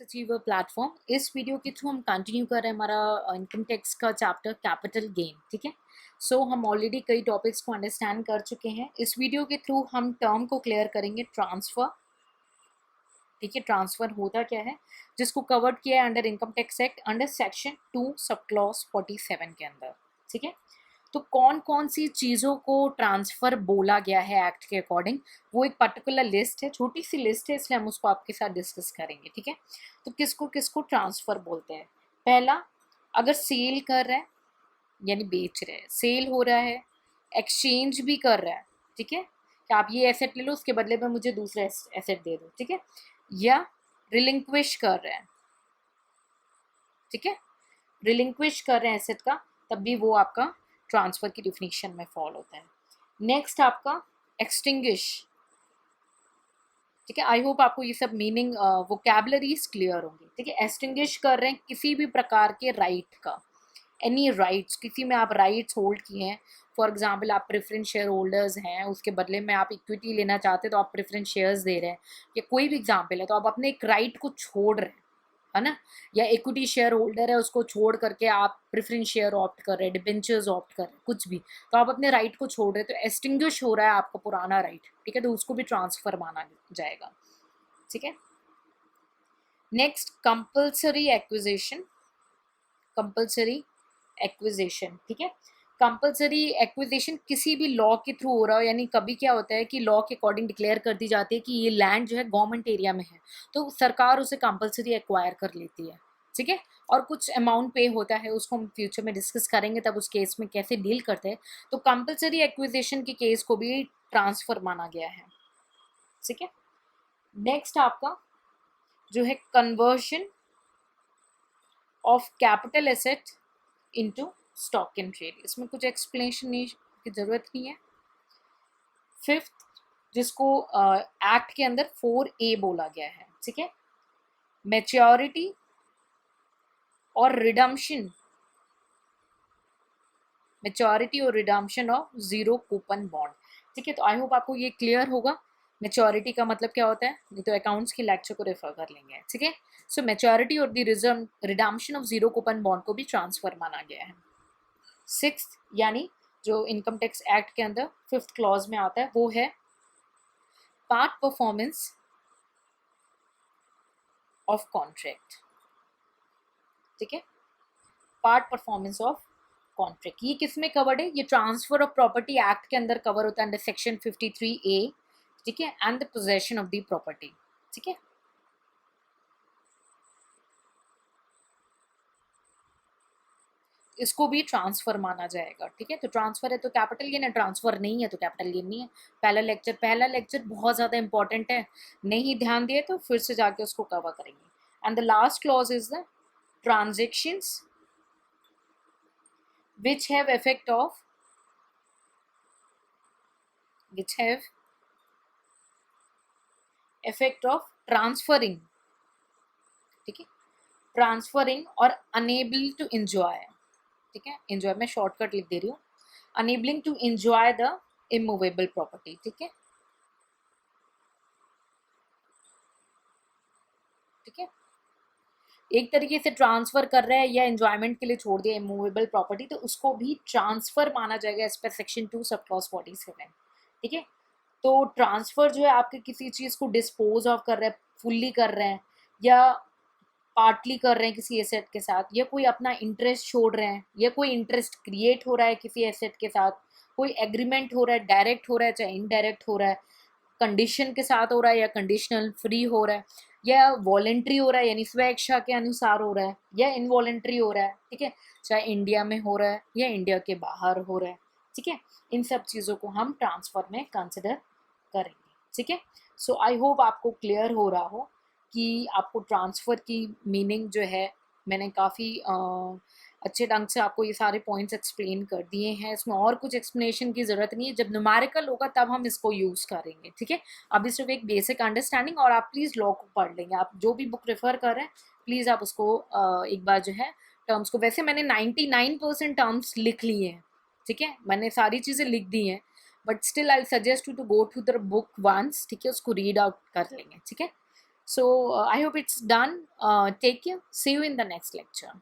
Achiever platform. इस video के through हम कंटिन्यू कर रहे हैं हमारा इनकम टैक्स का चैप्टर कैपिटल गेन। ठीक है, सो हम ऑलरेडी कई टॉपिक्स को अंडरस्टैंड कर चुके हैं। इस वीडियो के थ्रू हम टर्म को क्लियर करेंगे, ट्रांसफ़र। ठीक है, ट्रांसफ़र होता क्या है, जिसको कवर्ड किया है under income tax act under section 2 sub clause 47 के अंदर। ठीक है, तो कौन कौन सी चीज़ों को ट्रांसफ़र बोला गया है एक्ट के अकॉर्डिंग, वो एक पर्टिकुलर लिस्ट है, छोटी सी लिस्ट है, इसलिए हम उसको आपके साथ डिस्कस करेंगे। ठीक है, तो किसको किसको ट्रांसफ़र बोलते हैं। पहला, अगर सेल कर रहा है यानी बेच रहे हैं, सेल हो रहा है, एक्सचेंज भी कर रहा है। ठीक है, कि आप ये एसेट ले लो, उसके बदले में मुझे दूसरा एसेट दे दो। ठीक है, या रिलिंक्विश कर रहे हैं। ठीक है, रिलिंक्विश कर रहे हैं एसेट का, तब भी वो आपका ट्रांसफ़र की डिफिनीशन में फॉल होता है। नेक्स्ट आपका एक्सटिंग्विश। ठीक है, आई होप आपको ये सब मीनिंग वोकैबुलरीज क्लियर होंगी। ठीक है, एक्सटिंग्विश कर रहे हैं किसी भी प्रकार के राइट का, एनी राइट्स, किसी में आप राइट्स होल्ड किए हैं। फॉर एग्जांपल आप प्रेफरेंस शेयर होल्डर्स हैं, उसके बदले में आप इक्विटी लेना चाहते हैं तो आप प्रेफरेंस शेयर्स दे रहे हैं, या कोई भी एग्जांपल है, तो आप अपने एक राइट को छोड़ रहे हैं, है ना। या इक्विटी शेयर होल्डर है, उसको छोड़ करके आप प्रेफरेंस शेयर ऑप्ट कर रहे हैं, डिबेंचर्स ऑप्ट कर रहे हैं, कुछ भी, तो आप अपने राइट को छोड़ रहे हैं, तो एक्सटिंग्विश हो रहा है आपका पुराना राइट। ठीक है, तो उसको भी ट्रांसफ़र माना जाएगा। ठीक है, next compulsory acquisition. Compulsory acquisition, ठीक है, कंपल्सरी एक्विजिशन किसी भी लॉ के थ्रू हो रहा हो, यानी कभी क्या होता है कि लॉ के अकॉर्डिंग डिक्लेयर कर दी जाती है कि ये लैंड जो है गवर्नमेंट एरिया में है, तो सरकार उसे कंपल्सरी एक्वायर कर लेती है। ठीक है, और कुछ अमाउंट पे होता है, उसको हम फ्यूचर में डिस्कस करेंगे, तब उस केस में कैसे डील करते हैं। तो कंपल्सरी एक्विजिशन के केस को भी ट्रांसफर माना गया है। ठीक है, नेक्स्ट आपका जो है conversion of capital asset into stock in trade. इसमें कुछ एक्सप्लेनेशन की ज़रूरत नहीं है। फिफ्थ, जिसको एक्ट के अंदर 4A बोला गया है। ठीक है, मैच्योरिटी और रिडम्पशन, मैच्योरिटी और redemption of zero coupon bond. ठीक है, तो आई होप आपको ये क्लियर होगा। मैच्योरिटी का मतलब क्या होता है, नहीं तो अकाउंट्स की लेक्चर को रेफर कर लेंगे। ठीक है, सो मैच्योरिटी और the redemption of zero coupon bond को भी ट्रांसफर माना गया है। सिक्स्थ, यानी जो इनकम टैक्स एक्ट के अंदर 5th क्लॉज में आता है, वो है पार्ट परफॉर्मेंस ऑफ कॉन्ट्रैक्ट। ठीक है, पार्ट परफॉर्मेंस ऑफ कॉन्ट्रैक्ट, ये किस में कवर्ड है, ये ट्रांसफर ऑफ प्रॉपर्टी एक्ट के अंदर कवर होता है अंडर सेक्शन 53A। ठीक है, and the possession of the property. ठीक है, इसको भी ट्रांसफर माना जाएगा। ठीक है, तो ट्रांसफर है तो कैपिटल गेन है, ट्रांसफर नहीं है तो कैपिटल गेन नहीं है। पहला लेक्चर बहुत ज़्यादा इंपॉर्टेंट है, नहीं ध्यान दिए तो फिर से जाके उसको कवर करेंगे। And the last clause is the transactions which have effect of transferring। ठीक है, ट्रांसफरिंग और अनेबल टू एंजॉय। ठीक है, एंजॉय मैं शॉर्टकट लिख दे रही हूँ, enabling to enjoy the immovable property. ठीक है, ठीक है, एक तरीके से ट्रांसफर कर रहे हैं या एंजॉयमेंट के लिए छोड़ दिया इमूवेबल प्रॉपर्टी, तो उसको भी ट्रांसफर माना जाएगा as per section 2 sub clause 47। ठीक है, तो ट्रांसफर जो है आपके किसी चीज़ को डिस्पोज ऑफ कर रहे हैं, फुल्ली कर रहे हैं या पार्टली कर रहे हैं किसी एसेट के साथ, या कोई अपना इंटरेस्ट छोड़ रहे हैं, या कोई इंटरेस्ट क्रिएट हो रहा है किसी एसेट के साथ, कोई एग्रीमेंट हो रहा है, डायरेक्ट हो रहा है चाहे इनडायरेक्ट हो रहा है, कंडीशन के साथ हो रहा है या कंडीशनल फ्री हो रहा है, या वॉलेंट्री हो रहा है यानी स्व इच्छा के अनुसार हो रहा है, या इनवॉलेंट्री हो रहा है। ठीक है, चाहे इंडिया में हो रहा है या इंडिया के बाहर हो रहा है। ठीक है, इन सब चीज़ों को हम ट्रांसफ़र में कंसिडर करेंगे। ठीक है, सो आई होप आपको क्लियर हो रहा हो कि आपको ट्रांसफ़र की मीनिंग जो है, मैंने काफ़ी अच्छे ढंग से आपको ये सारे पॉइंट्स एक्सप्लेन कर दिए हैं। इसमें और कुछ एक्सप्लेनेशन की ज़रूरत नहीं है, जब न्यूमेरिकल होगा तब हम इसको यूज़ करेंगे। ठीक है, अभी सिर्फ एक बेसिक अंडरस्टैंडिंग, और आप प्लीज़ लॉ को पढ़ लेंगे। आप जो भी बुक रेफ़र कर रहे हैं प्लीज़ आप उसको एक बार जो है टर्म्स को, वैसे मैंने 99% टर्म्स लिख लिए हैं। ठीक है, मैंने सारी चीज़ें लिख दी हैं, but still I suggest you to go to the book once. ठीक है, उसको रीड आउट कर लेंगे। ठीक है, So I hope it's done. Take care. See you in the next lecture.